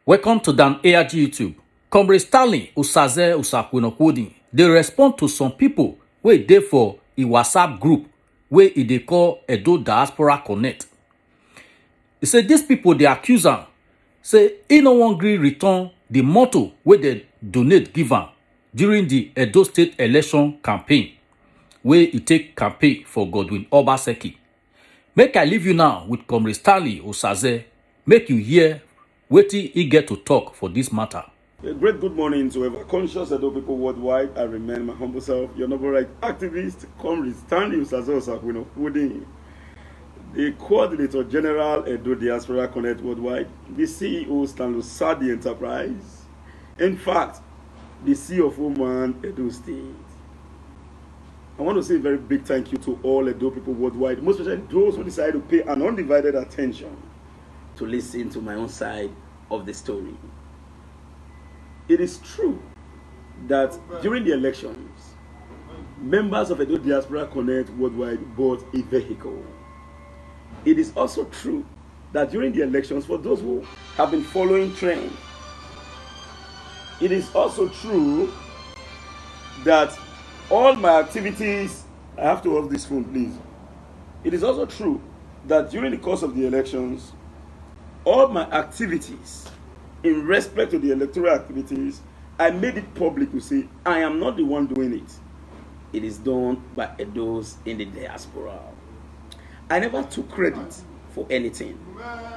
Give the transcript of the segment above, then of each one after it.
Welcome to Dan ARG YouTube. Comrade Stanley Usaze Usakwenokwodi dey respond to some people wey dey for a WhatsApp group wey e dey call Edo Diaspora Connect. He say these people dey accuse am say e no wan gree return the motor wey dem donate give am during the Edo State election campaign wey e take campaign for Godwin Obaseki. Make I leave you now with Comrade Stanley Usaze. Make you hear wetin he get to talk for this matter. A great good morning to ever conscious Edo people worldwide. I remain my humble self, your noble right activist, Comrade Stanley Usaze Usakwenokwodi, the Coordinator General Edo Diaspora Connect Worldwide, the CEO Stanley Sadi Enterprise, in fact, the CEO of Woman Edo State. I want to say a very big thank you to all Edo people worldwide, most especially those who decide to pay an undivided attention to listen to my own side of the story. It is true that during the elections, members of Edo Diaspora Connect Worldwide bought a vehicle. It is also true that during the elections, for those who have been following trend, it is also true that all my activities, I have to hold this phone, please. It is also true that during the course of the elections, all my activities in respect to the electoral activities, I made it public to say I am not the one doing it. It is done by Edos in the diaspora. I never took credit for anything.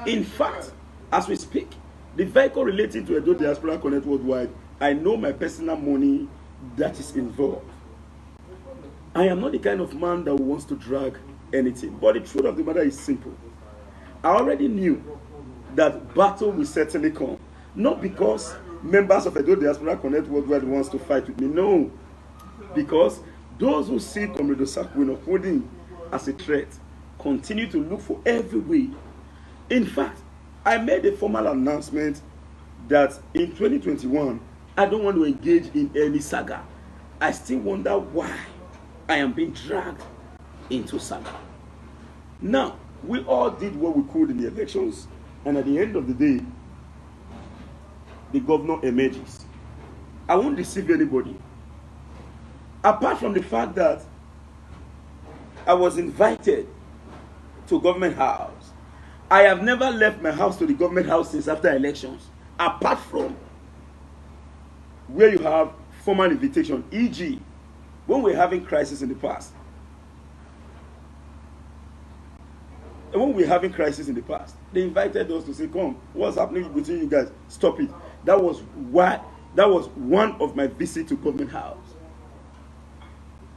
In fact, as we speak, the vehicle related to Edo Diaspora Connect Worldwide, I know my personal money that is involved. I am not the kind of man that wants to drag anything. But the truth of the matter is simple. I already knew that battle will certainly come. Not because members of Edo Diaspora Connect Worldwide wants to fight with me. No. Because those who see Comrade Usakwenokwodi as a threat continue to look for every way. In fact, I made a formal announcement that in 2021, I don't want to engage in any saga. I still wonder why I am being dragged into saga. Now, we all did what we could in the elections. And at the end of the day, the governor emerges. I won't deceive anybody. Apart from the fact that I was invited to government house, I have never left my house to the government house since after elections. Apart from where you have formal invitation, e.g., when we're having crisis in the past. And when we were having crisis in the past, they invited us to say, come, what's happening between you guys? Stop it. That was one of my visits to government house.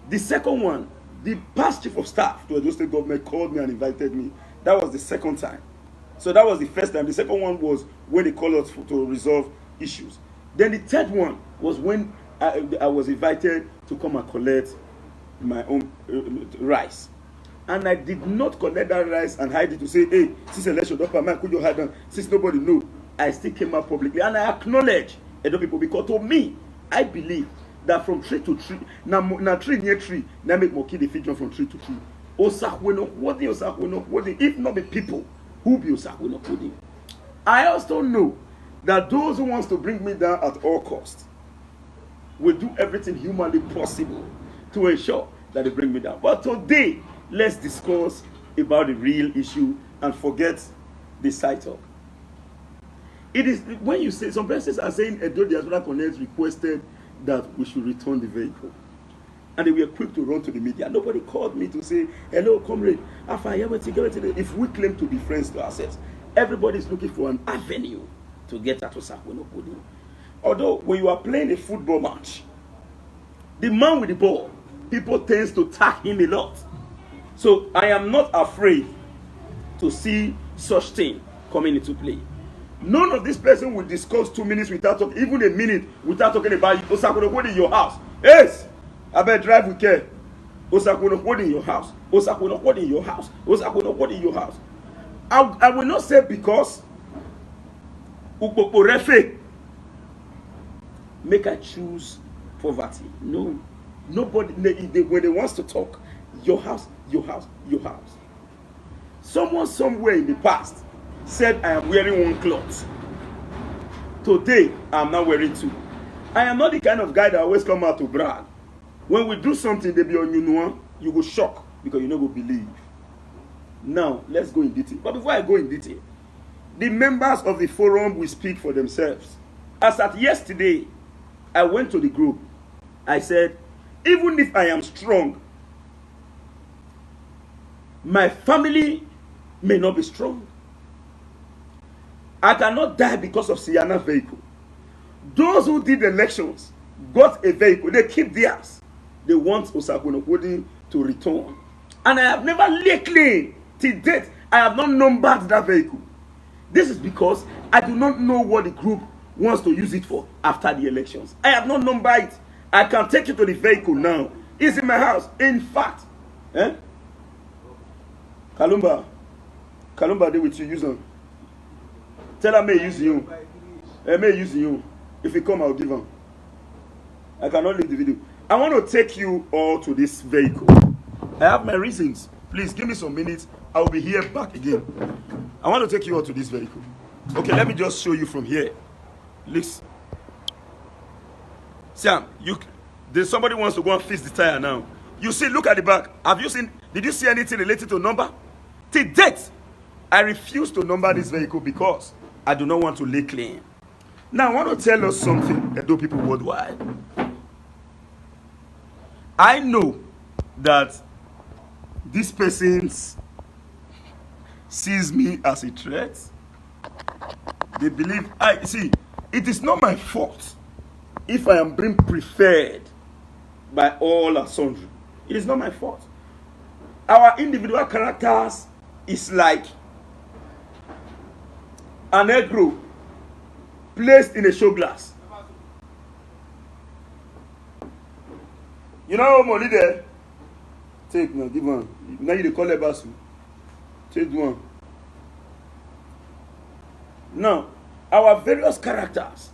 The second one, the past chief of staff to Edo State government called me and invited me. That was the second time. So that was the first time. The second one was when they called us to resolve issues. Then the third one was when I was invited to come and collect my own rice. And I did not collect that rice and hide it to say, hey, since election, could you hide them? Since nobody knew, I still came out publicly. And I acknowledge Edo people because to me, I believe that from tree to tree, now tree near tree, now make more kid the figure from tree to tree. Osakwenokwodi, if not the people who be Osakwenokwodi. I also know that those who wants to bring me down at all costs will do everything humanly possible to ensure that they bring me down. But today, let's discuss about the real issue and forget the side talk. It is when you say, some persons are saying Edo Diaspora Connect requested that we should return the vehicle. And they were quick to run to the media. Nobody called me to say, hello, comrade, if we claim to be friends to ourselves, everybody is looking for an avenue to get at Usakwenokwodi. Although when you are playing a football match, the man with the ball, people tend to tag him a lot. So I am not afraid to see such thing coming into play. None of this person will discuss 2 minutes without talking, even a minute without talking about Usakwenokwodi in your house. Yes, I better drive with care. Usakwenokwodi in your house. Usakwenokwodi in your house. Usakwenokwodi in your house. I will not say because Ukpokorefe make I choose poverty. No, nobody. When they wants to talk, your house, your house, your house. Someone somewhere in the past said I am wearing one cloth. Today, I'm not wearing two. I am not the kind of guy that always come out to brag. When we do something, they be on you go shock because you no go believe. Now, let's go in detail. But before I go in detail, the members of the forum will speak for themselves. As at yesterday, I went to the group. I said, even if I am strong, my family may not be strong. I cannot die because of Siana vehicle. Those who did elections got a vehicle. They keep theirs. They want Osakwinokwodim to return. And I have never laid claim till date. I have not numbered that vehicle. This is because I do not know what the group wants to use it for after the elections. I have not numbered it. I can take you to the vehicle now. It's in my house. In fact, Kalumba, they with you. Use them. Tell her may use you. May use you. If you come, I'll give them. I cannot leave the video. I want to take you all to this vehicle. I have my reasons. Please give me some minutes. I will be here back again. I want to take you all to this vehicle. Okay, let me just show you from here. Listen. Sam, there's somebody wants to go and fix the tire now. You see, look at the back. Did you see anything related to number? Till date, I refuse to number this vehicle because I do not want to lay claim. Now, I want to tell us something, Edo people worldwide. I know that this person sees me as a threat. They believe, it is not my fault if I am being preferred by all and sundry. It is not my fault. Our individual characters is like an egg roll placed in a show glass. You know money there? Take now, give one. Now you call it basu. Take one. Now, our various characters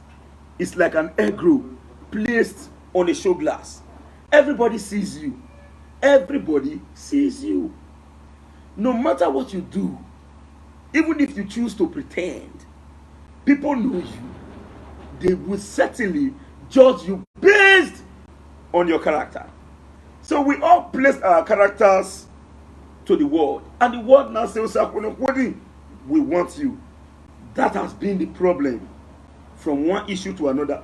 is like an egg roll placed on a show glass. Everybody sees you. Everybody sees you. No matter what you do, even if you choose to pretend, people know you. They will certainly judge you based on your character. So we all place our characters to the world. And the world now says, we want you. That has been the problem from one issue to another.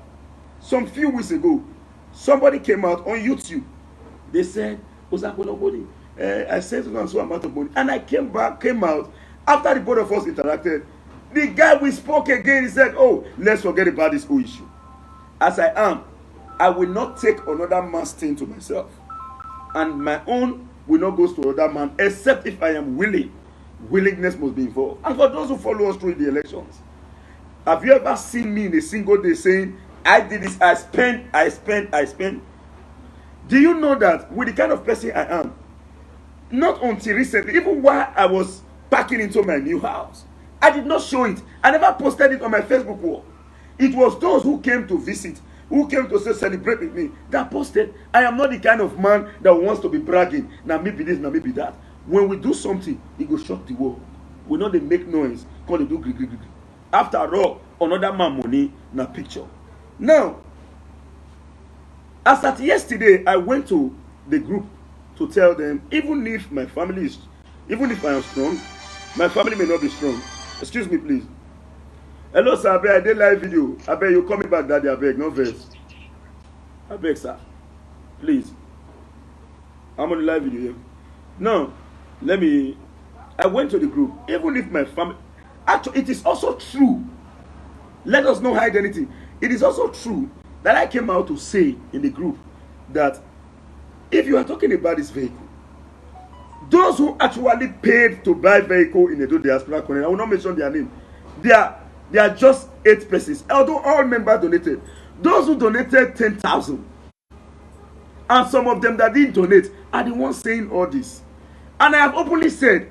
Some few weeks ago, somebody came out on YouTube. They said, I said so amount of money. And I came out, after the both of us interacted, the guy we spoke again, he said, let's forget about this whole issue. As I am, I will not take another man's thing to myself. And my own will not go to another man, except if I am willing. Willingness must be involved. And for those who follow us through the elections, have you ever seen me in a single day saying, I did this, I spent? Do you know that with the kind of person I am, not until recently, even while I was packing into my new house, I did not show it. I never posted it on my Facebook wall. It was those who came to visit, who came to celebrate with me, that posted. I am not the kind of man that wants to be bragging. Now maybe this, now maybe that. When we do something, it will shock the world. We know they make noise, call they do grig. After all, another man money na picture. Now, as at yesterday, I went to the group to tell them, even if I am strong, my family may not be strong. Excuse me, please. Hello, sir. I did live video. I beg you coming back, daddy. I beg, no verse. I beg, sir. Please. I'm on the live video here. Now, I went to the group. Even if my family, actually, it is also true. Let us not hide anything. It is also true that I came out to say in the group that if you are talking about this vehicle, those who actually paid to buy vehicle in the diaspora, I will not mention their name. They are just 8 persons. Although all members donated, those who donated 10,000, and some of them that didn't donate are the ones saying all this. And I have openly said,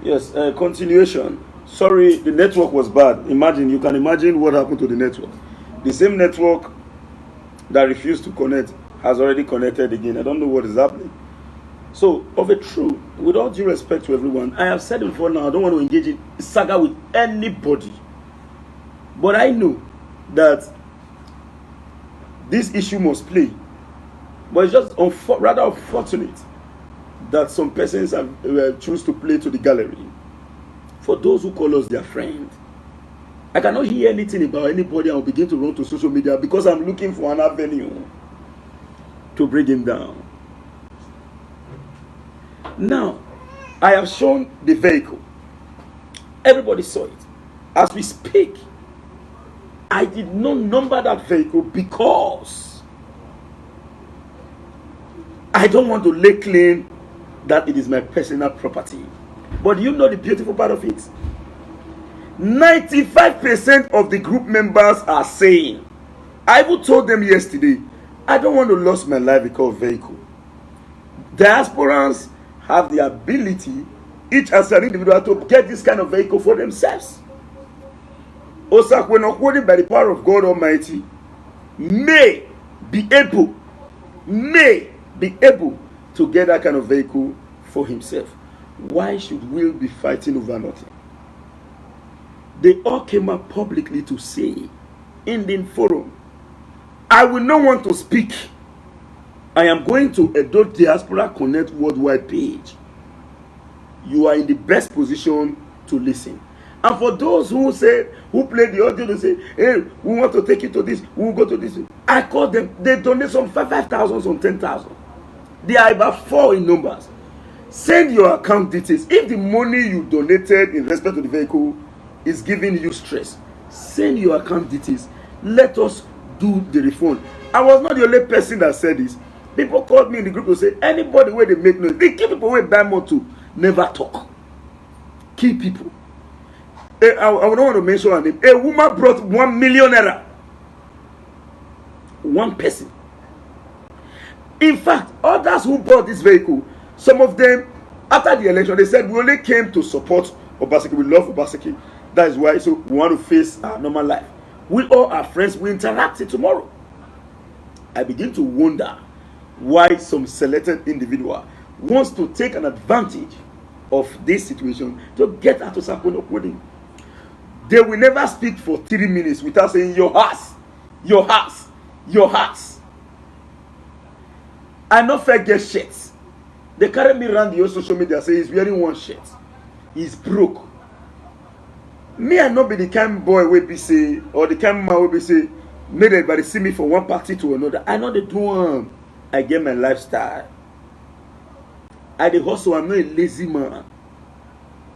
yes, continuation. Sorry, the network was bad. You can imagine what happened to the network. The same network that refused to connect has already connected again. I don't know what is happening. So, of a truth, with all due respect to everyone, I have said it before now, I don't want to engage in saga with anybody. But I know that this issue must play. But it's just rather unfortunate that some persons have choose to play to the gallery. For those who call us their friend, I cannot hear anything about anybody. I'll begin to run to social media because I'm looking for an avenue to bring him down. Now, I have shown the vehicle. Everybody saw it. As we speak, I did not number that vehicle because I don't want to lay claim that it is my personal property. But you know the beautiful part of it? 95% of the group members are saying, I even told them yesterday, I don't want to lose my life because of vehicle. Diasporans have the ability, each as an individual, to get this kind of vehicle for themselves. Osakwe, by the power of God Almighty, may be able to get that kind of vehicle for himself. Why should we be fighting over nothing? They all came up publicly to say in the forum, I will not want to speak. I am going to Edo Diaspora Connect worldwide page. You are in the best position to listen. And for those who play the audio, they say, hey, we want to take you to this, we will go to this. I call them, they donate some 5,000, some 10,000. They are about 4 in numbers. Send your account details. If the money you donated in respect to the vehicle is giving you stress, send your account details. Let us do the refund. I was not the only person that said this. People called me in the group to say, anybody where they make noise, they keep people where buy more to never talk. Keep people. I don't want to mention her name. A woman brought 1 million naira. One person. In fact, others who bought this vehicle, some of them, after the election, they said, we only came to support Obaseki. We love Obaseki. That is why we want to face our normal life. We all are friends. We interact tomorrow. I begin to wonder why some selected individual wants to take an advantage of this situation to get out of Sakuno Wedding. They will never speak for 3 minutes without saying, your house, your house, your house. I not forget shirts. They carry me around the social media, say he's wearing one shirt. He's broke. Me, I not be the kind of boy will be say, or the kind of man will be say, make everybody see me from one party to another. I know they do. I get my lifestyle. I the hustle. I'm not a lazy man.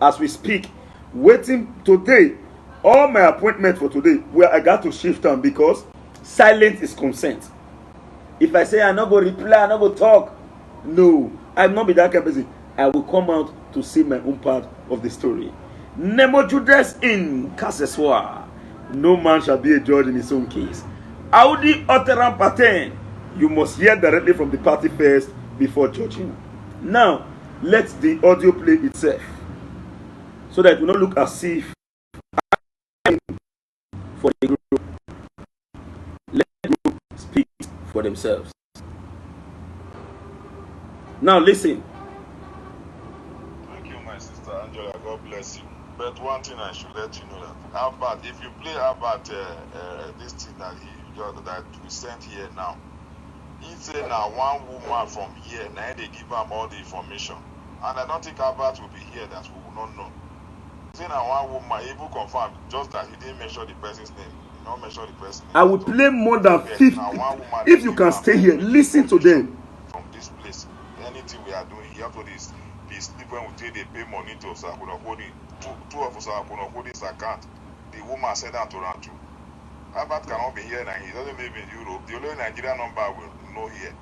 As we speak, waiting today, all my appointment for today, where I got to shift on because silence is consent. If I say I'm not going to reply, I'm not going to talk, no, I'm not be that kind of person. I will come out to say my own part of the story. Nemo Judas in Kaseswa. No man shall be a judge in his own case. Audi Otteran Paten. You must hear directly from the party first before judging. Now, let the audio play itself. So that it will not look as if I'm for the group. Let the group speak for themselves. Now listen. Thank you, my sister Angela. God bless you. But one thing I should let you know that Albert, if you play Albert, this thing that we sent here now, he said now one woman from here, now they give him all the information. And I don't think Albert will be here that we will not know. He said now one woman, able confirmed, just that he didn't mention the person's name. He not mention the person's name. I will play more than 50. If you can stay here, listen to them. From this place, anything we are doing here to this people will take they pay money to Sakuno Holding. Two of us are Sakuno account. The woman said that to run through. Albert cannot be here and he doesn't live in Europe. The only Nigerian number will know here.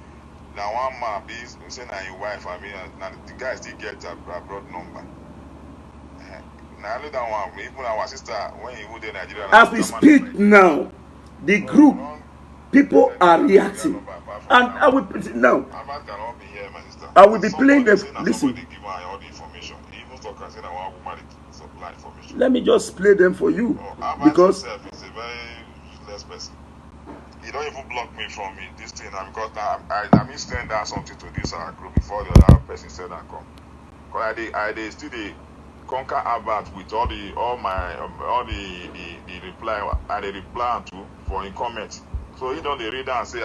Now one man be saying that your wife, I mean, now the guy still get a broad number. Now only that one, even our sister, when he would in Nigeria. As we speak now, the group, people are reacting. And I will now. Albert cannot be here, my sister. I will be playing them. Listen. All the information. Even talk and say that one woman supply information. Let me just play them for you. Because himself is a very useless person. He don't even block me from this thing because I mean send out something to this group before the other person said that come. Because I still conquer Albert with all the reply and the reply to for in comment. So he don't read and say,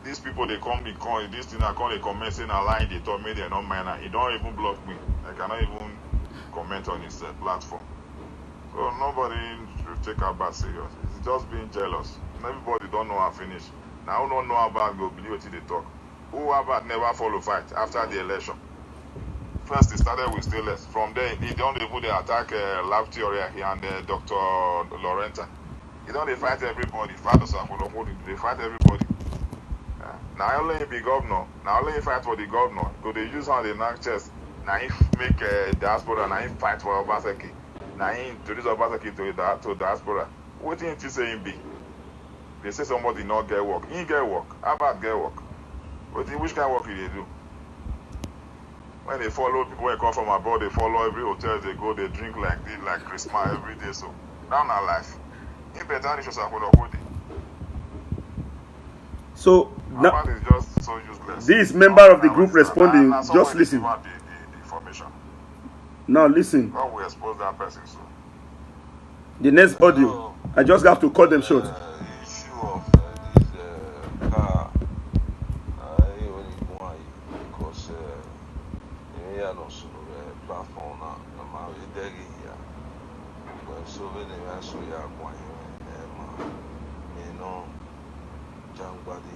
these people they come this thing I come they comment saying a line they told me they're not minor. He don't even block me. I cannot even comment on his platform. So nobody should take Albert serious. It's just being jealous. Everybody don't know how finish. Now who don't know about go believe what they talk. Who about never follow fight after the election. First, he started with Stainless. From there, he don't even attack Lab Theory and Dr. Lorenta. He don't fight everybody. They fight everybody. Now only he be governor. Now only he fight for the governor. So they use on the knock chest. Now he make diaspora. Now he fight for Obaseki. Now he introduce Obaseki to diaspora. What do you say him be? They say somebody not get work. He get work. How about get work? Which kind of work did they do? When they follow people who come from abroad, they follow every hotel they go, they drink like this, like Christmas every day. So that's not life. In better so now is just so useless. This member of the group responding, just listen. The information. Now listen. God will expose that person soon. The next audio, I just have to cut them short. Issue of this car, I only want because we are not so platform now. I'm very here. But so many so you are going, you know, Jangbadi,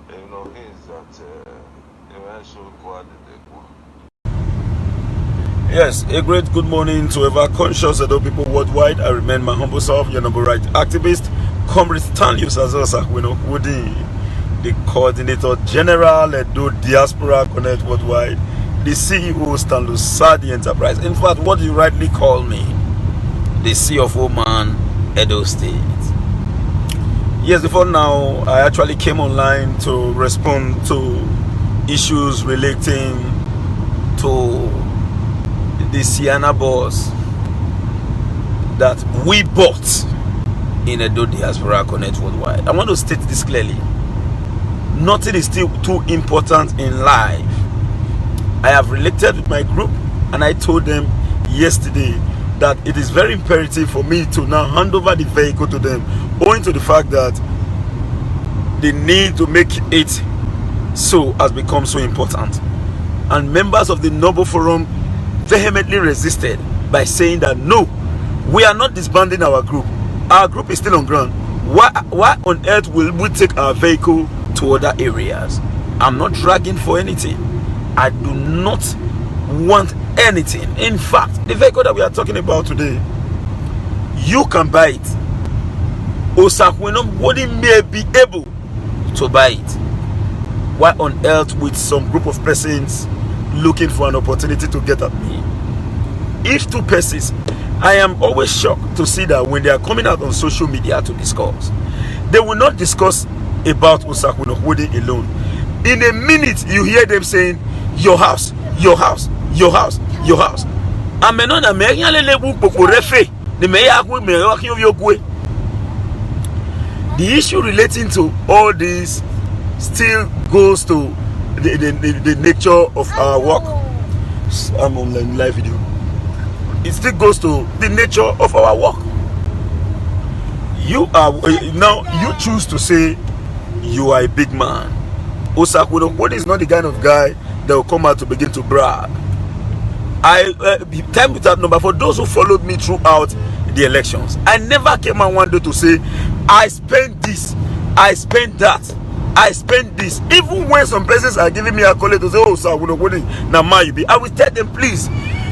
you know, things that you are so quite Yes, a great good morning to ever conscious Edo people worldwide. I remain my humble self, your number right activist, Comrade Stanley Usaze Osakwino Kwudi, the Coordinator General Edo Diaspora Connect Worldwide, the CEO Stanley Sadi Enterprise. In fact, what you rightly call me, the CFO man, Edo State. Yes, before now, I actually came online to respond to issues relating to the Sienna bus that we bought in Edo Diaspora Connect Worldwide. I want to state this clearly. Nothing is still too important in life. I have related with my group and I told them yesterday that it is very imperative for me to now hand over the vehicle to them, owing to the fact that the need to make it so has become so important. And members of the Noble Forum vehemently resisted by saying that no, we are not disbanding our group. Our group is still on ground. Why on earth will we take our vehicle to other areas? I'm not dragging for anything. I do not want anything. In fact, the vehicle that we are talking about today, you can buy it. Osakwino wouldn't may be able to buy it. Why on earth with some group of persons looking for an opportunity to get at me? If two persons, I am always shocked to see that when they are coming out on social media to discuss, they will not discuss about Osakwino Kwudi alone. In a minute, you hear them saying, your house, your house, your house, your house. The issue relating to all this still goes to the nature of our work. I'm on live video. It still goes to the nature of our work. You are now, you choose to say you are a big man. Osakwino Kwudi is not the kind of guy that will come out to begin to brag. Time without number, for those who followed me throughout the elections, I never came out one day to say I spent this, I spent that, I spent this. Even when some persons are giving me a call to say, oh sir, na man you be, I will tell them, please,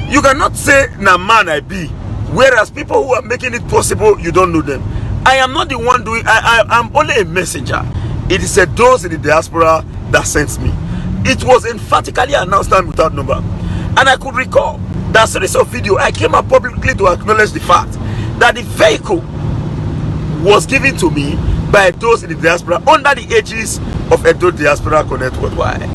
you cannot say na man I be, whereas people who are making it possible, you don't know them. I am not the one doing, I am only a messenger. It is those in the diaspora that sent me. It was emphatically announced time without number. And I could recall that series of video, I came up publicly to acknowledge the fact that the vehicle was given to me by those in the diaspora under the aegis of Edo Diaspora Connect Worldwide.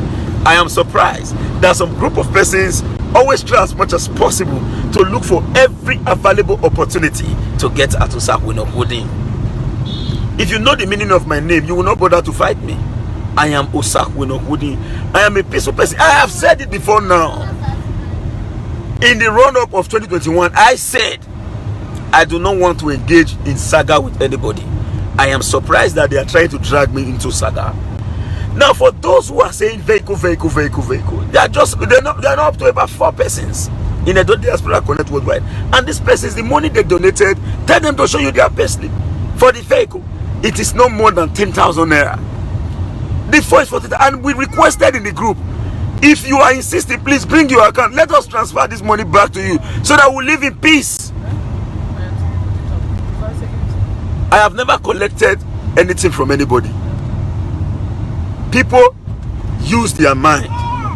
I am surprised that some group of persons always try as much as possible to look for every available opportunity to get at Osakwino Kwudi. If you know the meaning of my name, you will not bother to fight me. I am Osakwino Kwudi. I am a peaceful person. I have said it before now. In the run-up of 2021, I said I do not want to engage in saga with anybody. I am surprised that they are trying to drag me into saga. Now, for those who are saying vehicle, they are not up to about 4 persons in Edo Diaspora Connect Worldwide. And this persons, the money they donated, tell them to show you their payslip for the vehicle. It is no more than 10,000 naira. The first 40, and we requested in the group, if you are insisting, please bring your account. Let us transfer this money back to you so that we live in peace. I have never collected anything from anybody. People use their mind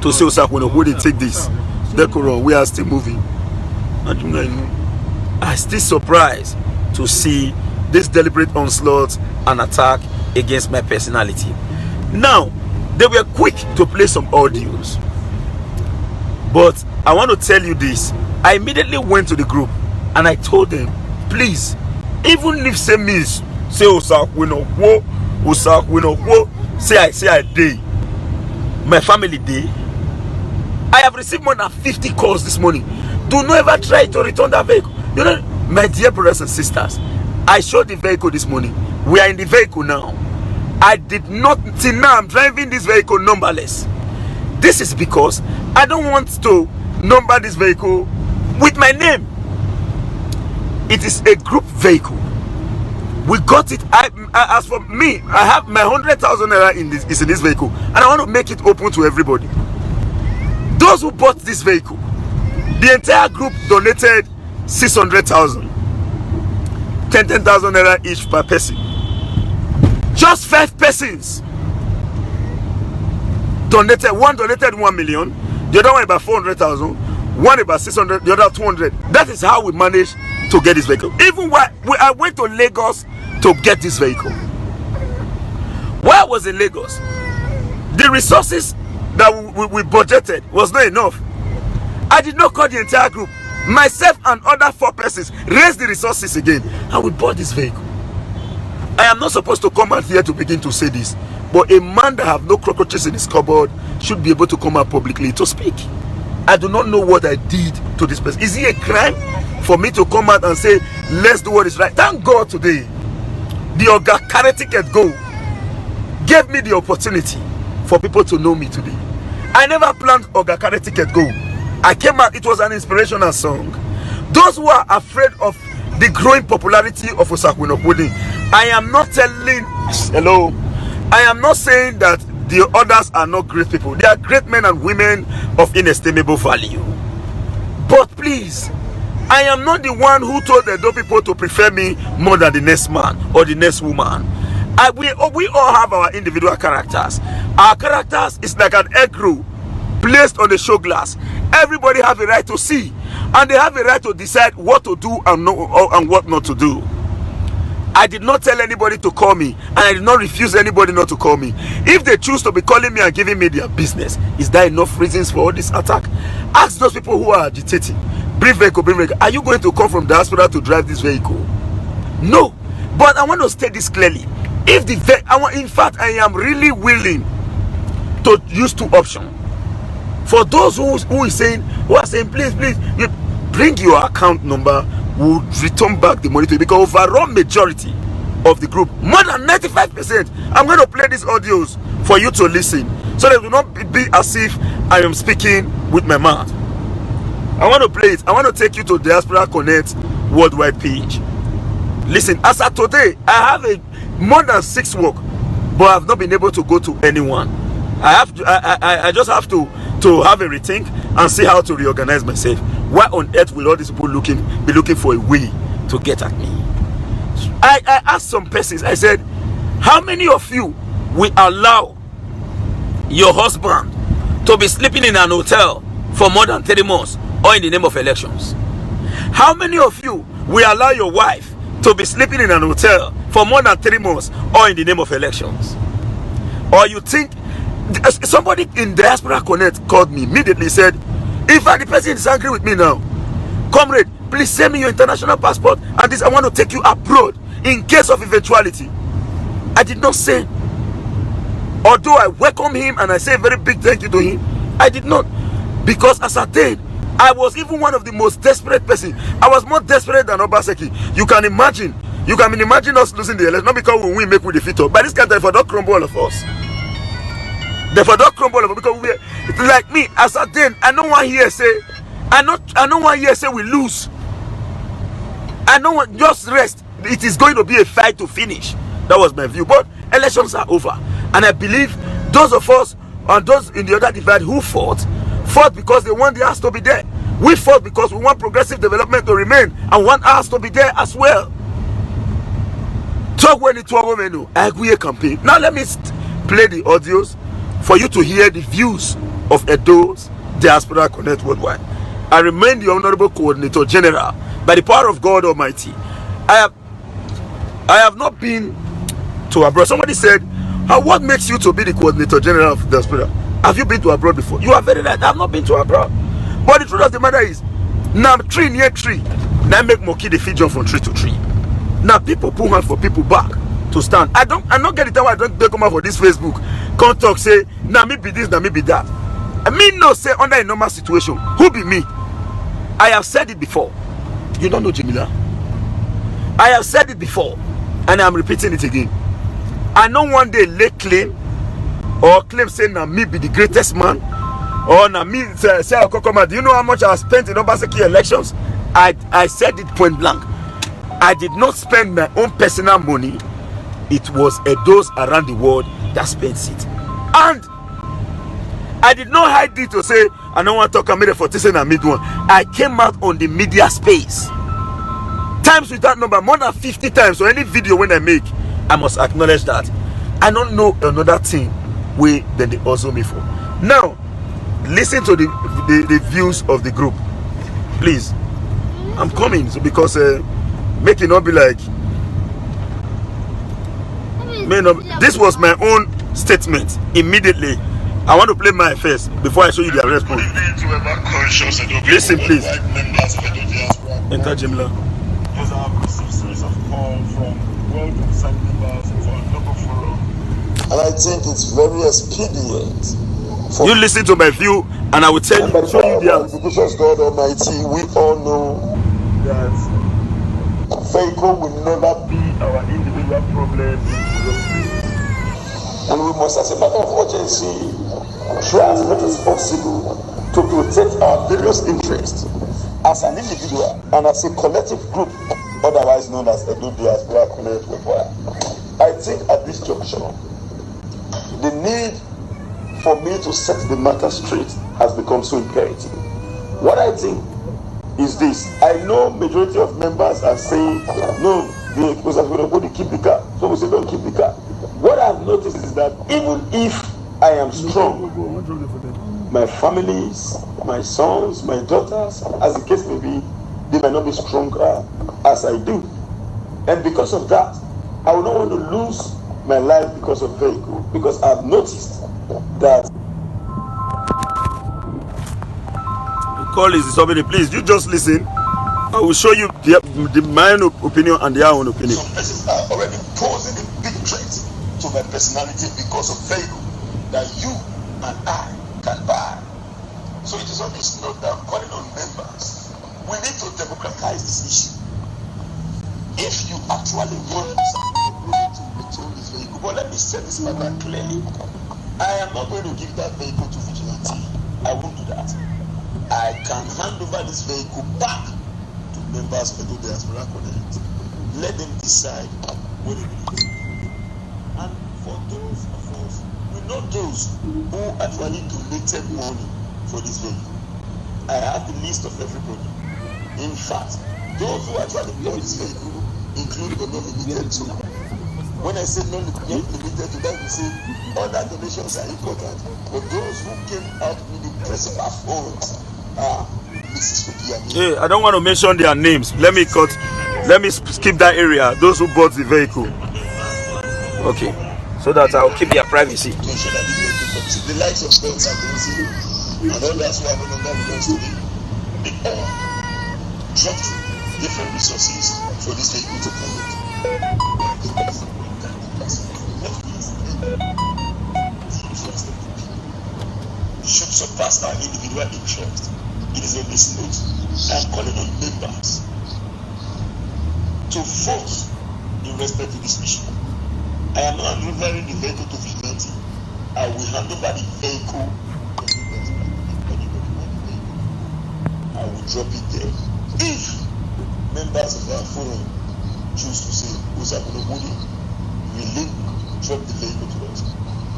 to say, Osakwino, who they take this? We are still moving. I'm still surprised to see this deliberate onslaught and attack against my personality. Now, they were quick to play some audios. But I want to tell you this. I immediately went to the group and I told them, please, even if say me say Osakwino, say I day, my family day. I have received more than 50 calls this morning. Do not ever try to return that vehicle. You know, my dear brothers and sisters, I showed the vehicle this morning. We are in the vehicle now. I did not, till now I'm driving this vehicle numberless. This is because I don't want to number this vehicle with my name. It is a group vehicle. We got it. As for me, I have my 100,000 naira in this vehicle, and I want to make it open to everybody. Those who bought this vehicle, the entire group donated 600,000, 10,000 naira each per person. Just 5 persons donated. One donated 1 million, the other one about 400,000, one about 600, the other 200. That is how we managed to get this vehicle. Even while I went to Lagos to get this vehicle. While I was in Lagos, the resources that we budgeted was not enough. I did not call the entire group. Myself and other 4 persons raised the resources again, and we bought this vehicle. I am not supposed to come out here to begin to say this, but a man that have no cockroaches in his cupboard should be able to come out publicly to speak. I do not know what I did to this person. Is it a crime for me to come out and say, let's do what is right? Thank God today, the Oga Carry Ticket Go gave me the opportunity for people to know me today. I never planned Oga Carry Ticket Go. I came out, it was an inspirational song. Those who are afraid of the growing popularity of Osakwino Pudding, I am not telling, hello, I am not saying that the others are not great people. They are great men and women of inestimable value. But please, I am not the one who told the Edo people to prefer me more than the next man or the next woman. We all have our individual characters. Our characters is like an egg roll placed on the show glass. Everybody have a right to see, and they have a right to decide what to do and what not to do. I did not tell anybody to call me, and I did not refuse anybody not to call me. If they choose to be calling me and giving me their business, is there enough reasons for all this attack? Ask those people who are agitating. Bring vehicle, bring vehicle. Are you going to come from diaspora to drive this vehicle? No. But I want to state this clearly. If in fact, I am really willing to use 2 options. For those who are saying, please, bring your account number. We'll return back the money to you, because overall majority of the group, more than 95%, I'm going to play these audios for you to listen, so that it will not be as if I am speaking with my mouth. I want to play it. I want to take you to Diaspora Connect Worldwide page. Listen, as of today, I have more than 6 work, but I've not been able to go to anyone. I just have to have a rethink and see how to reorganize myself. Why on earth will all these people be looking for a way to get at me? I asked some persons, I said, how many of you will allow your husband to be sleeping in an hotel for more than 3 months, or in the name of elections? How many of you will allow your wife to be sleeping in an hotel for more than 3 months, or in the name of elections? Or you think somebody in Diaspora Connect called me immediately, said, in fact, the person is angry with me now. Comrade, please send me your international passport, and this, I want to take you abroad in case of eventuality. I did not say, although I welcome him and I say a very big thank you to him, I did not, because as I did, I was even one of the most desperate person. I was more desperate than Obaseki. You can imagine us losing the election, not because we win, make we defeat us. By this kind of for don't crumble all of us. Therefore don't crumble all of us because we it's like me, as a then I don't want here say I don't want here say we lose. I don't want just rest. It is going to be a fight to finish. That was my view. But elections are over. And I believe those of us and those in the other divide who fought because they want the house to be there. We fought because we want progressive development to remain and want us to be there as well. Talk when it was menu. I agree a campaign. Now let me play the audios for you to hear the views of Edo's Diaspora Connect Worldwide. I remain the Honorable Coordinator General by the power of God Almighty. I have not been to abroad. Somebody said, what makes you to be the Coordinator General of Diaspora? Have you been to abroad before? You are very right. I have not been to abroad. But the truth of the matter is, now tree near tree, now make Moki the feed jump from tree to tree. Now people put hands for people back to stand. I not get the time I don't come out for this Facebook. Come talk say, now me be this, now me be that. I mean no say under a normal situation. Who be me? I have said it before. You don't know Jamila. I have said it before, and I'm repeating it again. I know one day lay claim or claim saying na me be the greatest man, or na me say Okokoma. Do you know how much I spent in Obaseki elections? I said it point blank. I did not spend my own personal money. It was those around the world that spent it, and I did not hide it to say I don't want to talk about it for this and mid one. I came out on the media space times with that number more than 50 times. So any video when I make, I must acknowledge that. I don't know another thing way than they also me for. Now, listen to the views of the group, please. I'm coming so because make it not be like this was my own statement immediately. I want to play my first before I show you the response. Listen, please. Enter Jamila. As I have received series of calls from well-concerned members of our local forum. And I think it's very expedient. You listen to my view, and I will tell you, show you the answer. Because God Almighty, we all know That vehicle will never be, our individual problems and we must, as a matter of urgency, try as much as possible to protect our various interests as an individual and as a collective group, otherwise known as Edo Diaspora Connect Worldwide. I think at this junction, the need for me to set the matter straight has become so imperative. What I think is this: I know majority of members are saying, no, the Osakwe keep the car. So we say don't keep the car. What I've noticed is that even if I am strong, my families, my sons, my daughters, as the case may be, they might not be stronger as I do. And because of that, I would not want to lose my life because of vehicle, because I've noticed that. The call is somebody, please, you just listen. I will show you my own opinion and their own opinion. Some persons are already posing a big threat to my personality because of vehicle that you and I can buy. So it is on this note that I'm calling on members. We need to democratize this issue. If you actually want to return this vehicle, but let me say this matter clearly. I am not going to give that vehicle to vigilante. I won't do that. I can hand over this vehicle back to members of the Diaspora Connect. Let them decide what they will do. And for those of us, we know those who actually donated money for this vehicle. I have the list of everybody. In fact, those who actually bought this vehicle include the non-limited to. When I say non-limited to, that we say other donations are important. But those who came out with the principal funds are Mrs. Fukiami. Hey, I don't want to mention their names. Let me skip that area. Those who bought the vehicle. Okay. So that I'll keep their privacy. To ensure that this vehicle comes. The likes of friends are going and others who are no longer with us today. They all dropped different resources for this vehicle to come in. Should surpass our individual interest. It is on this note. I am calling on members to force in respect to this issue. I am not delivering the vehicle to vigilante. I will hand over the vehicle. I will drop it there. If members of our forum choose to say, Usakunobudi, will drop the vehicle to us.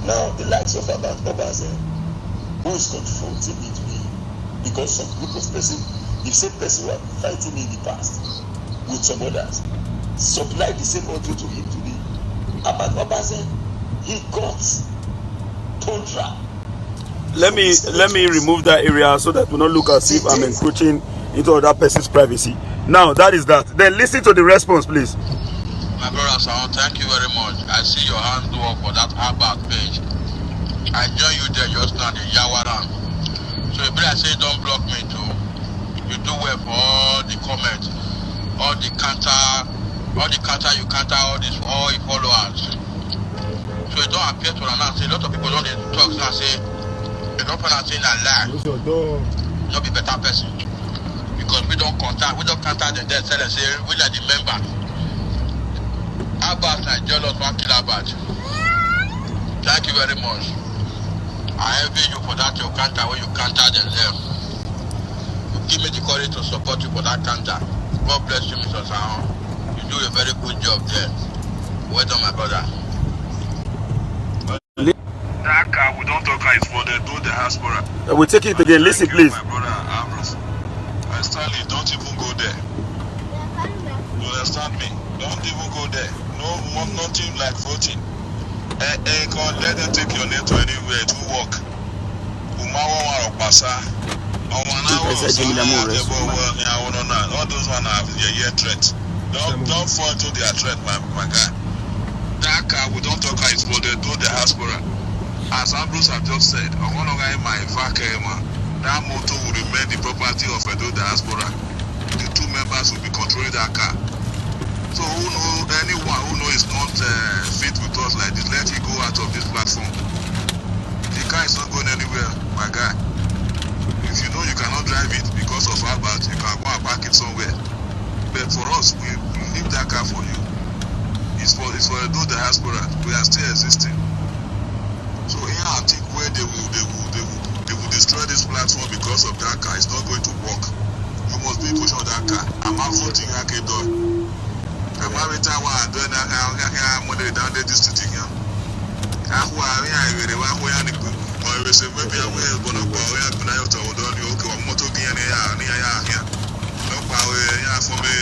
Now, the likes of Abad Obazen, who is confronting me today, because some group of person, the same person who are fighting me in the past with some others, supply the same audio to him today. Abad Obazen, he got tundra. Let me remove that area so that we not look as if I'm encroaching into other person's privacy. Now that is that. Then listen to the response, please. My brother Saul, thank you very much. I see your handwork for that Abad page. I join you there just now, the Yawaran. So if I say don't block me too, you do well for all the comments, all the counter you counter all these all your followers. So it don't appear to announce. A lot of people don't talk and say they don't find out saying a lie. Not be better person. Because we don't contact the dead seller and say we are the member. Abbas and jealous one kill Abbas. Thank you very much. I envy you for that your counter when you counter them. You give me the courage to support you for that counter. God bless you, Mr. Sahon. You do a very good job there. Well done, my brother. That car, we don't talk it's for the do the diaspora. We'll take it again. Listen, please. My brother Ambrose. Stanley, don't even go there. You understand me? Don't even go there. No, nothing like voting. Let them take your name to anywhere to work. All those one have your threat. Don't fall into their threat, my guy. That car, we don't talk it's for the do the diaspora. As Ambrose have just said, that motor will remain the property of Edo diaspora. The two members will be controlling that car. So anyone who knows is not fit with us like this, let it go out of this platform. The car is not going anywhere, my guy. If you know you cannot drive it because of Albert, you can go and park it somewhere. But for us, we leave that car for you. It's for Edo diaspora. We are still existing. So here I think where they will destroy this platform because of that car. It's not going to work. You must be pushing on that car. I'm out voting Akedo. I'm out retired while I'm doing that. I'm going to down the district here. I'm going to maybe I'm going to go to okay, I'm not talking here. No power here for me.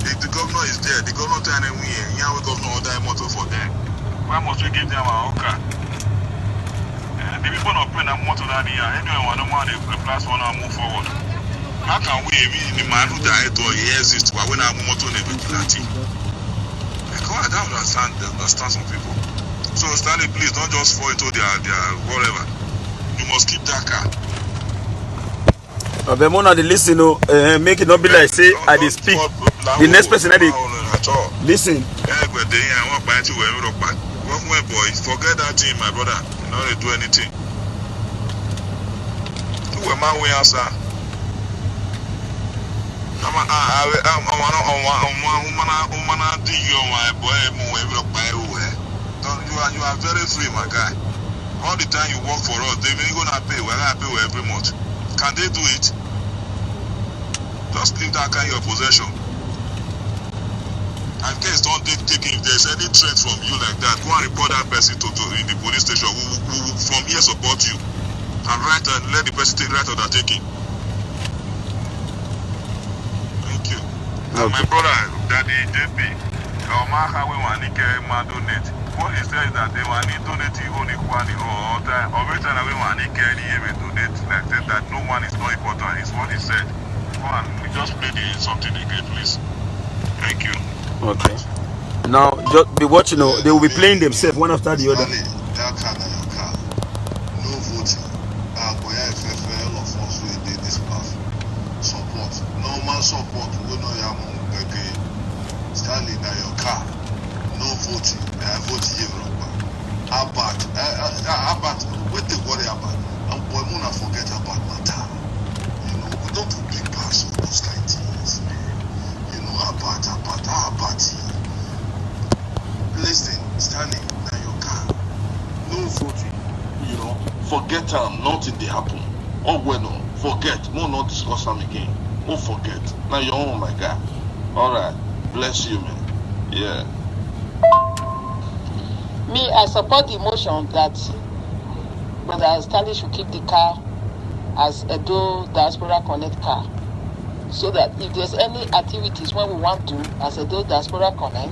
If the governor is there, the governor telling me, yeah, we governor order a motor for them. Why must we give them our own car? The people not paying a motor that year. Anyone don't want a plus one and move forward. How can we, the man who died or he exists, but when I'm motor in a vigilante? I don't understand some people. So Stanley, please don't just fall into their whatever. You must keep that car. But Mona, the listen, make it not be like say I dey speak. The next person I dey listen. Boy, forget that thing, my brother. You know they do anything. Who am I way answer? You are very free, my guy. All the time you work for us, they're gonna pay. We're gonna pay every month. Can they do it? Just leave that guy in your possession. And case don't take it. If there's any threat from you like that, go and report that person to in the police station. We will from here support you. And let the person take right undertaking. Thank you. Okay. And my brother, Daddy JP, donate. What he says is that they want to donate only all time. Every time we want to donate, like that no one is not important. It's what he said. Go and just play something again, please. Thank you. Okay. Now, just be watching. They will be playing themselves one after the other. That car, no voting. FFL of us who did this path. Support. Normal support. We know you are Stanley, now your car. No voting. I vote Europe. About what they worry about. And boy, Mona forget about matter. You know, we don't put big pass on those kind of things. You know, about. Listen, Stanley, now your car. No voting. You know, forget nothing they happen. Oh well, no, forget. No, not discuss them again. Oh, forget. Now your own, my guy. All right, bless you, man. Yeah. Me, I support the motion that Brother Stanley should keep the car as Edo Diaspora Connect car, so that if there's any activities when we want to as Edo Diaspora Connect,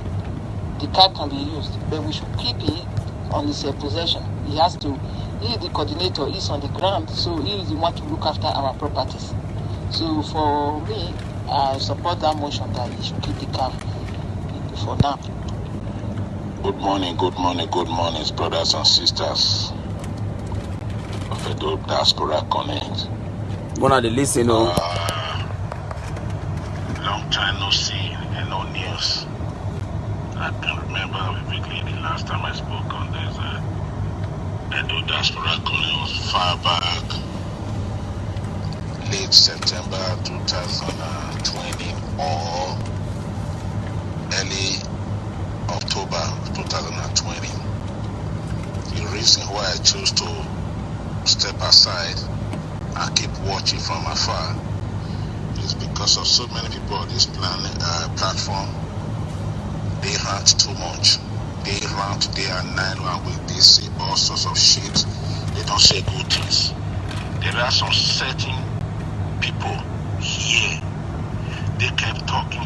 the car can be used. But we should keep it on his possession. He is the coordinator, he's on the ground, so he is the one to look after our properties. So for me, I support that motion that he should keep the car for now. Good morning, brothers and sisters of Edo Diaspora Connect. One of the listen, long time no see and no news. I can remember vividly the last time I spoke on this Edo Diaspora Connect was far back, late September 2020 or early October 2020. The reason why I chose to step aside and keep watching from afar is because of so many people on this platform. They rant too much. They rant day and night, and when they say all sorts of shit, they don't say good things. There are some certain people here. They kept talking.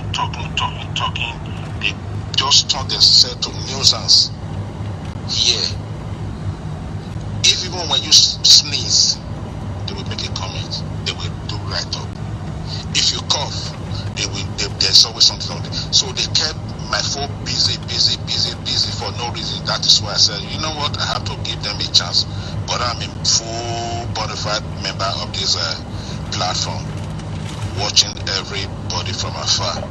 They just turn themselves to nuisance here. Even when you sneeze, they will make a comment. They will do right up. If you cough, there's always something on there. So they kept my phone busy for no reason. That is why I said, you know what, I have to give them a chance. But I'm a full bona fide member of this platform, watching everybody from afar.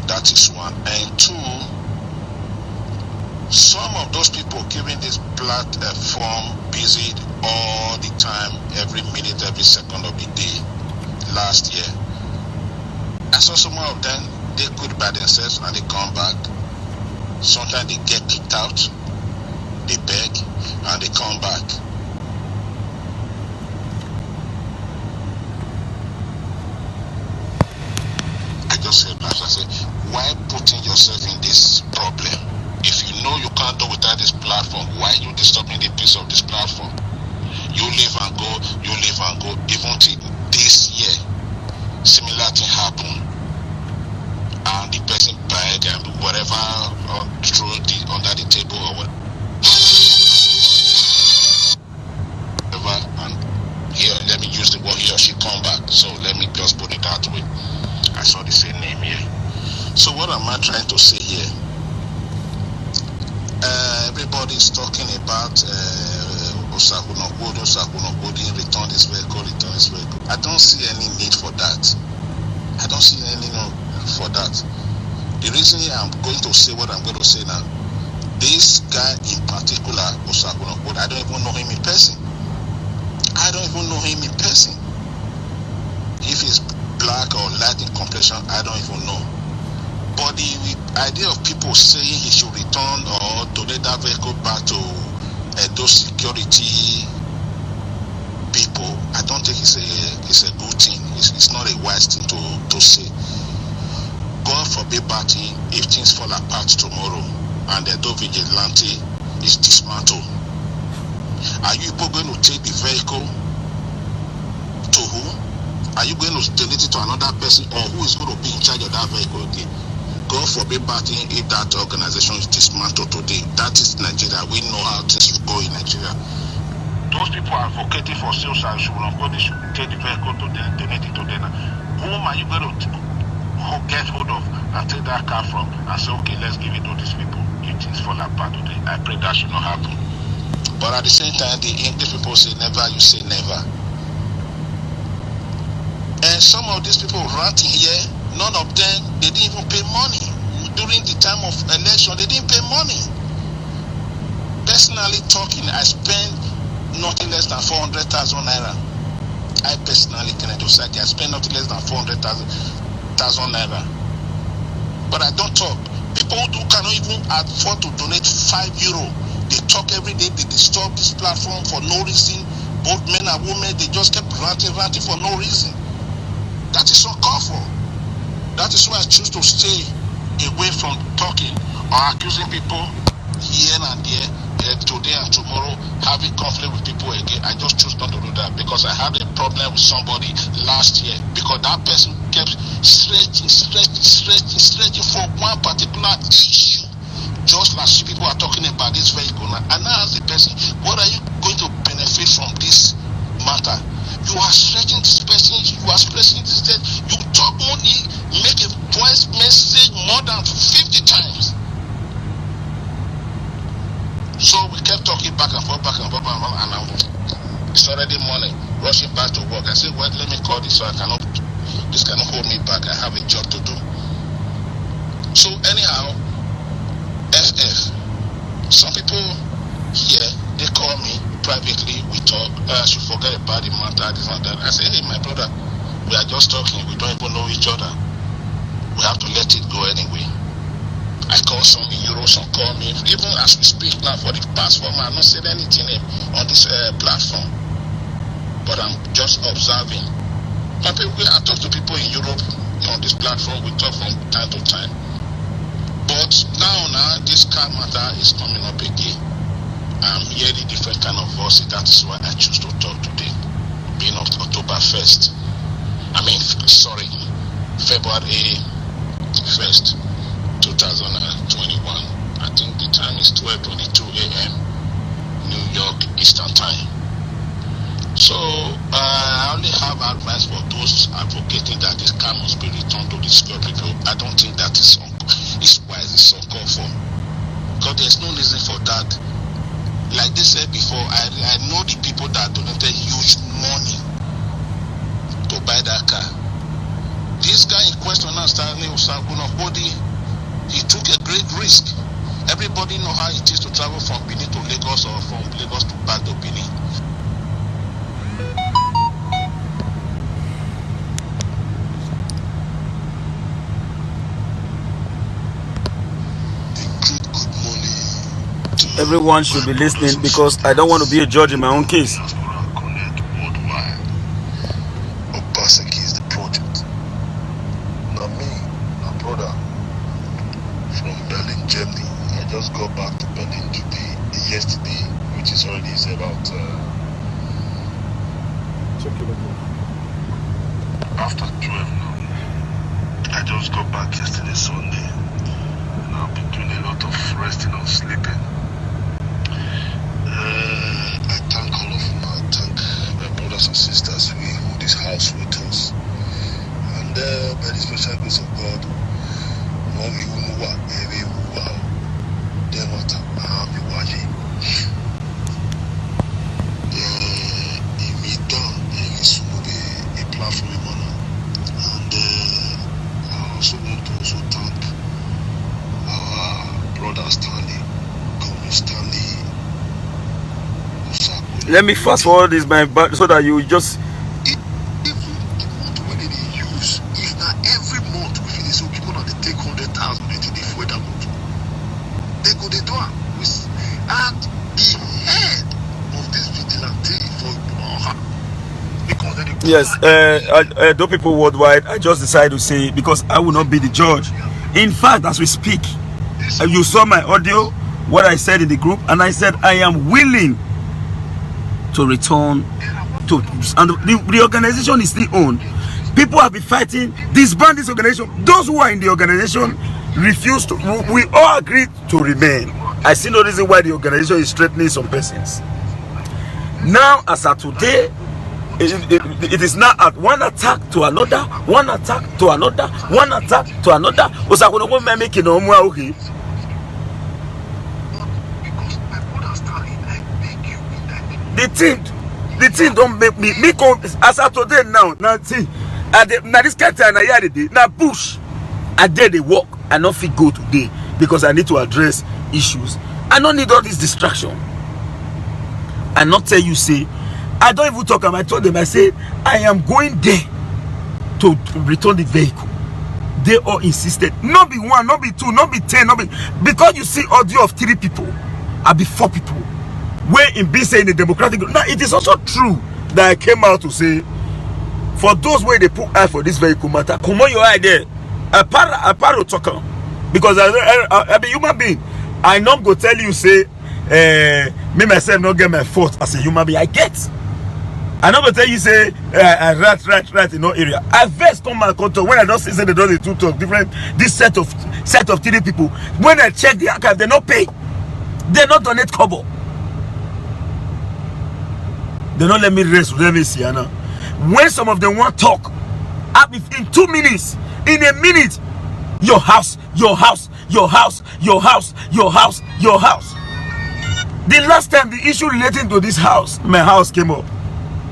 That is one. And two, some of those people keeping this platform busy all the time, every minute, every second of the day. Last year, I saw some of them, they could by themselves and they come back. Sometimes they get kicked out, they beg, and they come back. I just said, I said, why putting yourself in this problem? If you know you can't do without this platform, why are you disturbing the peace of this platform? You live and go, even till this year, similar thing happened. And the person beg and whatever under the table or whatever. And here, let me use the word he or she come back. So let me just put it that way. I saw the same name here. So what am I trying to say here? Everybody's talking about Osakunokodi, return this vehicle. I don't see any need for that. For that. The reason I'm going to say what I'm going to say now, this guy in particular, Osakunokodi, I don't even know him in person. If he's black or light in complexion, I don't even know. But the idea of people saying he should return or donate that vehicle back to those security people, I don't think it's a good thing. It's not a wise thing to say. God forbid bad thing if things fall apart tomorrow and the Edo vigilante is dismantled. Are you people going to take the vehicle to who? Are you going to donate it to another person, or who is going to be in charge of that vehicle again? God forbid bad thing if that organization is dismantled today. That is Nigeria. We know how things will go in Nigeria. Those people are advocating for sales and should take the vehicle to them, donate it to them. Whom are you going to get hold of and take that car from and say, okay, let's give it to these people if things fall apart today? I pray that should not happen. But at the same time, the English people say never, you say never. And some of these people ranting here, none of them, they didn't even pay money. During the time of election, they didn't pay money. Personally talking, I spend nothing less than 400,000 naira. I personally, Kennedy Osaki, I spend nothing less than 400,000 naira. But I don't talk. People who cannot even afford to donate €5, they talk every day. They disturb this platform for no reason. Both men and women, they just kept ranting for no reason. That is uncalled for. That is why I choose to stay away from talking or accusing people here and there, today and tomorrow, having conflict with people again. I just choose not to do that because I had a problem with somebody last year because that person kept stretching for one particular issue. Just like people are talking about this vehicle now. And I ask the person, what are you going to benefit from this matter? You are stretching this person, you are stretching this person, you talk money, make a voice message more than 50 times. So we kept talking back and forth, and it's already morning, rushing back to work. I said, well, let me call this so this cannot hold me back. I have a job to do. So anyhow, some people here, they call me privately, we talk, I should forget about the matter, this and that. I say, hey, my brother, we are just talking, we don't even know each other. We have to let it go anyway. I call some in Europe, some call me. Even as we speak now, for the past 4 months, I've not said anything on this platform. But I'm just observing. I talk to people in Europe on this platform, we talk from time to time. But now, this car matter is coming up again. I'm hearing different kind of voices. That is why I choose to talk today. Being of October 1st. February 1st, 2021. I think the time is 12:22 a.m. New York Eastern Time. So I only have advice for those advocating that this car must be returned to the security group. I don't think that is wise, it's uncalled for. Because there's no reason for that. Like they said before, I know the people that donated huge money to buy that car. This guy in question now, Stanley Osakunokodi, he took a great risk. Everybody know how it is to travel from Benin to Lagos or from Lagos to back to Benin. Everyone should be listening because I don't want to be a judge in my own case. Obaseki is the project. Not me, my brother from Berlin, Germany. I just got back to Berlin yesterday, which is already about after 12 now. I just got back yesterday, Sunday, and I've been doing a lot of resting and sleeping. I thank all of you. I thank my brothers and sisters who hold this house with us. And by the special grace of God, Mommy Umuwa, Ewe Uwa, Demata, Ahami Waji. Imi done, Emi Sumube, a platform honor. And I also want to also thank our brother Stanley, Comrade Stanley. Let me fast forward this so that you just Even the month when they use, if not every month we finish, so people that they take 100,000 into the for that month, they go they do it. And the head of this vigilante for because yes, those people worldwide, I just decided to say because I will not be the judge. In fact, as we speak, you saw my audio, what I said in the group, and I said I am willing to return to, and the organization is still on. People have been fighting, disband this organization. Those who are in the organization refuse to, we all agreed to remain. I see no reason why the organization is threatening some persons. Now, as of today, it is now at one attack to another, one attack to another, one attack to another. The thing don't make me as of today now see now this kind of time I hear now push I did the work I not fit go today because I need to address issues I don't need all this distraction. I not tell you say, I don't even talk. I told them, I said, I am going there to return the vehicle. They all insisted. Not be one, not be two, not be 10, not be, because you see audio of 3 people, I be 4 people. Where in being saying the democratic. Now it is also true that I came out to say, for those where they put eye for this vehicle matter, come on your eye there. A part talker, because I be human being. I not go tell you say, me myself not get my fault as a human being. I get. I not go tell you say, I rat in no area. I first come and control when I don't see say they don't two talk different. This set of 3 people. When I check the archive, they not pay. They not donate kobo. They don't let me rest. Let me see, Anna. When some of them want talk, in 2 minutes, in a minute, your house, your house, your house, your house, your house, your house. The last time the issue relating to this house, my house came up,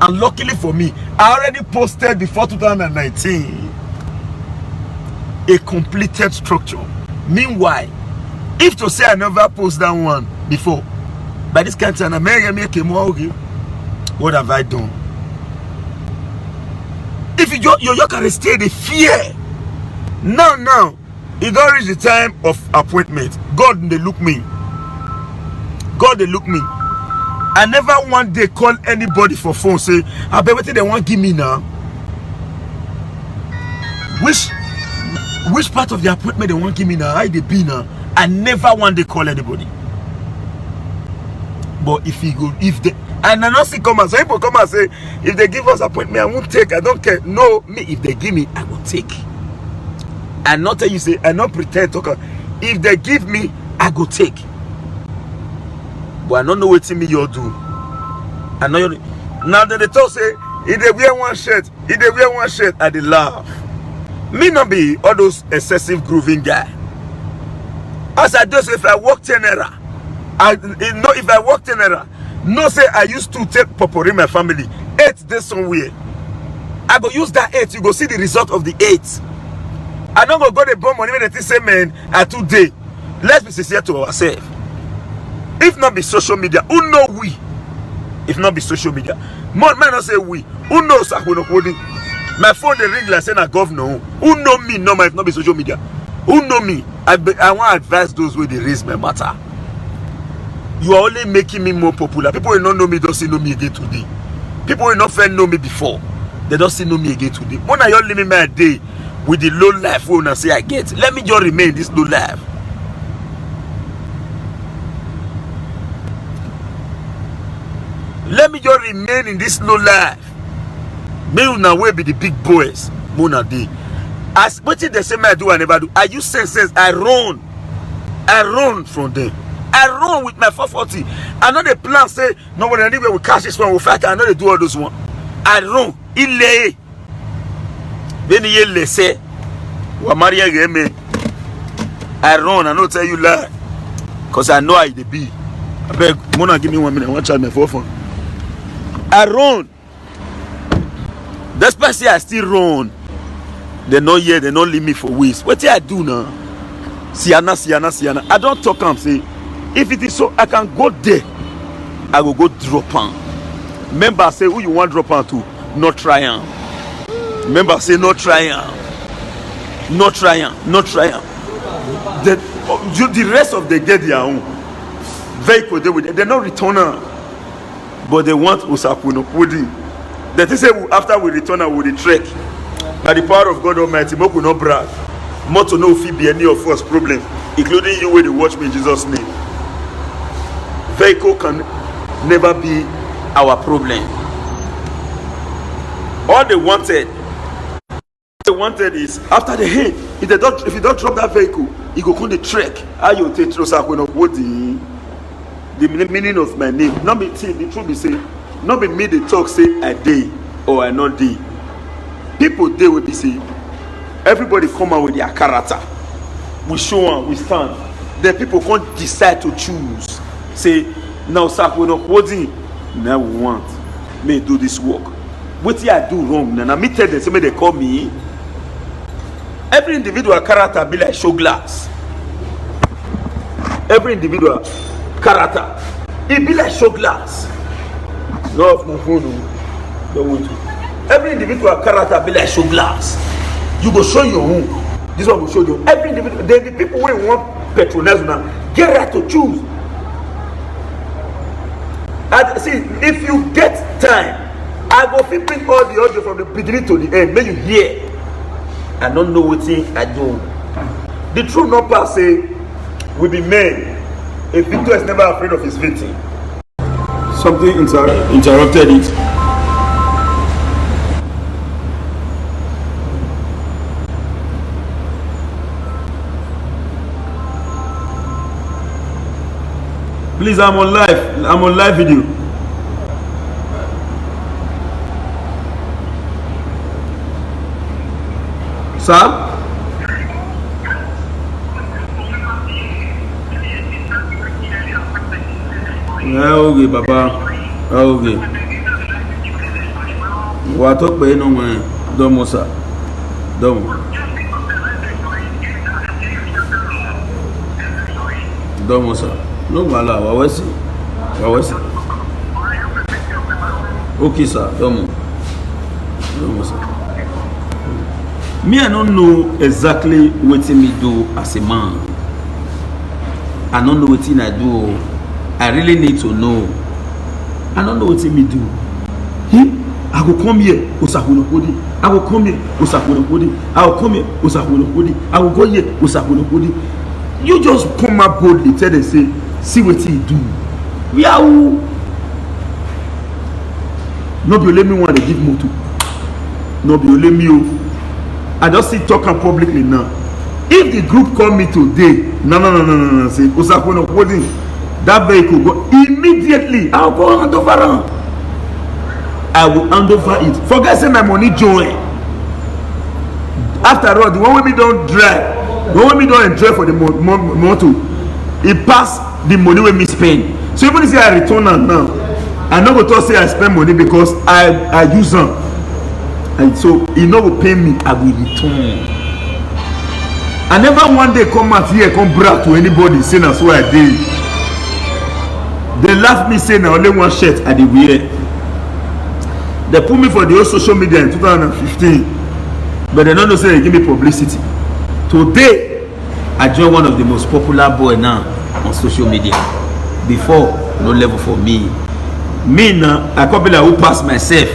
and luckily for me, I already posted before 2019 a completed structure. Meanwhile, if to say I never post that one before, by this kind of time, what have I done? If you can stay the fear. Now, it don't reach the time of appointment. God, they look me. God, they look me. I never one day call anybody for phone, say, I bet what they want give me now. Which part of the appointment they want give me now? How they be now? I never one day call anybody. But if they and I not see come and so people come and say, if they give us appointment, I won't take. I don't care. No, me if they give me, I will take. I not tell you say, I not pretend talk. If they give me, I go take. But I don't know what me you do. I know you. Now that they talk say, if they wear one shirt, I dey laugh. Me not be all those excessive grooving guy. As I do say, if I walk 10 naira, if I walk 10 naira, no say I used to take popori my family 8 days somewhere. I go use that 8. You go see the result of the 8. I don't go the bomb money when they say man at 2 days. Let's be sincere to ourselves. If not be social media, who know we? If not be social media, man not say we. Who knows I will not holding? My phone they ring like saying a governor. Who know me? No, if not be social media. Who know me? I want to advise those where they raise my matter. You are only making me more popular. People will not know me, don't see know me again today. People will not know me before. They don't see know me again today. When I only my day with the low life, when I say I get, let me just remain this low life. Let me just remain in this low life. Me now will be the big boys. Mona day. As what did they say I do, I never do. I use sense. I run from them. I run with my 440. I know the plan say nobody anywhere will catch this one will fight. I know they do all those one. I run. Il then he say wa Maria game. I run. I don't tell you lie. Cause I know how they be. I beg Mona give me 1 minute. I want to charge my 4 phone. I run. Despite say I still run. They not here. They not leave me for waste. What I do now? Siana. I don't talk and say. If it is so, I can go there. I will go drop on. Member say, who you want drop on to? Not try on. Member say, not try on. Not try on. The rest of them get their own vehicle. They're not returner. But they want Usakuno Pudi. That is say after we return, we will trek. By the power of God Almighty, we will not brag. More to know if it be any of us problem, including you when you watch me in Jesus' name. Vehicle can never be our problem. All they wanted is after the hit. If you don't drop that vehicle, you go on the trek. How you take the meaning of my name? Not me. The truth be say, not be me. They talk say I day or I not day. People they will be say. Everybody come out with their character. We show them, we stand. Then people can't decide to choose. Say, now sir, we're not holding. Now we want me do this work. What I do wrong? Now me tell them, somebody they call me. Every individual character be like show glass. Every individual character. It be like show glass. No, my phone. Don't wait. Every individual character be like show glass. You go show your own. This one will show you. Every individual. Then the people who want patronize now get right to choose. And see, if you get time, I go bring all the audio from the beginning to the end. Make you hear. I don't know what thing I do. The true number say, we be men. A victor is never afraid of his victim. Something interrupted it. Please, I'm on live. I'm on live video. Sir? Okay, Papa. Okay. What up, no man? Domo, sir. Domo. Domo, sir. No, Mala. What was it? What was it? Okay, sir. Domo. Domo, sir. Me, I don't know exactly what me do as a man. I don't know what I do. I really need to know. I don't know what me do. I will come here, Osahunokodi. I will come here, Osahunokodi. I will come here, Osahunokodi. I will go here, Osahunokodi. You just come up boldly, tell them, say, see what he do. We are who? No be let me want to give moto. No be let me. I just see talking publicly now. If the group call me today, no, say Osahunokodi. That vehicle go immediately. I'll go hand over. I will hand over it. Forget saying my money join. After all, the one we don't drive, the one we don't enjoy for the motor, it pass the money we spend. So even if I return now, I no go to say I spend money because I use them, and so he no go pay me. I will return. I never one day come out here come brag to anybody saying that's what I did. They laugh me saying I only one shirt at the wear. They put me for the whole social media in 2015, but they don't know say they give me publicity. Today, I join one of the most popular boy now on social media. Before, no level for me. Me now, I can't be like who pass myself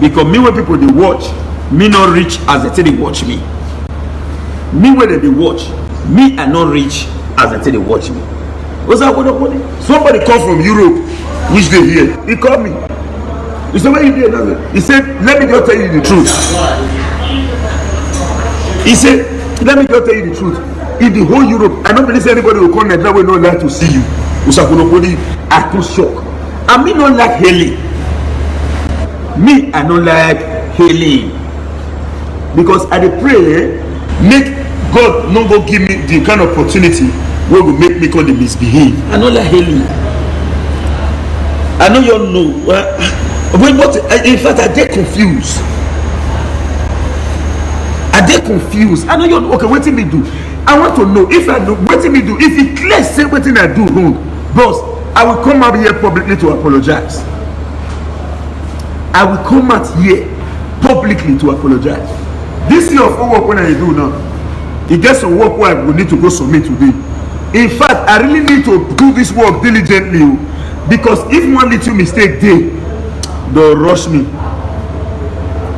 because me when people they watch, me not reach as they say they watch me. Me when they watch, me I not reach as they say they watch me. What's that? Somebody come from Europe, which they hear. He called me. He said, "Where you there?" He said, "Let me just tell you the truth." He said, "Let me just tell you the truth. In the whole Europe, I don't believe anybody will come Nigeria will not like to see you." I too shock. I me not like hailing. Me, I don't like hailing because I dey pray, make God not go give me the kind of opportunity where will make me come to misbehave. I don't like hailing. I know you know. But in fact, I get confused. I know you okay. What did me do? I want to know if I know what did me do. If it clear say what I do wrong, boss, I will come out here publicly to apologize. I will come out here publicly to apologize. This year of work when I do now, it gets some work where I will need to go submit today. In fact, I really need to do this work diligently because if one little mistake they'll rush me.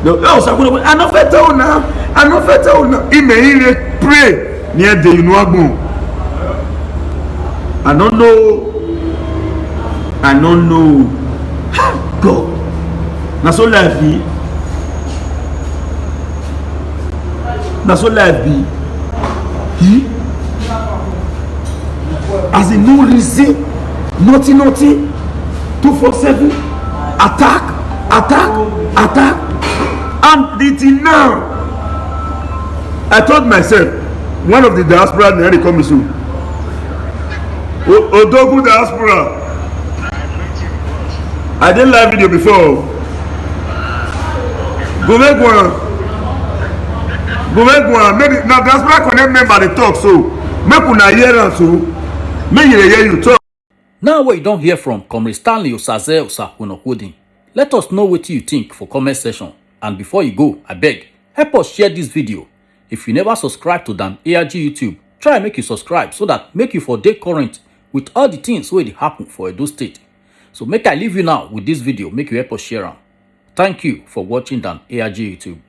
I know better now. He may pray near the Inuagbon. I don't know. God. That's all life be. He as a no reason, nothing, 247, attack, and the now. I told myself, one of the diaspora, they call me soon. Odogu diaspora. I did live video before. Go make one. Maybe now diaspora connect member they talk so. Make una hear and so. Make you hear you talk. Now wey you don hear from Comrade Stanley Osaze Osakwunokwudin, let us know what you think for comment section. And before you go, I beg, help us share this video. If you never subscribe to Dan ARG YouTube, try make you subscribe so that make you for dey current with all the things wey dey happen for Edo State. So make I leave you now with this video, make you help us share am. Thank you for watching Dan ARG YouTube.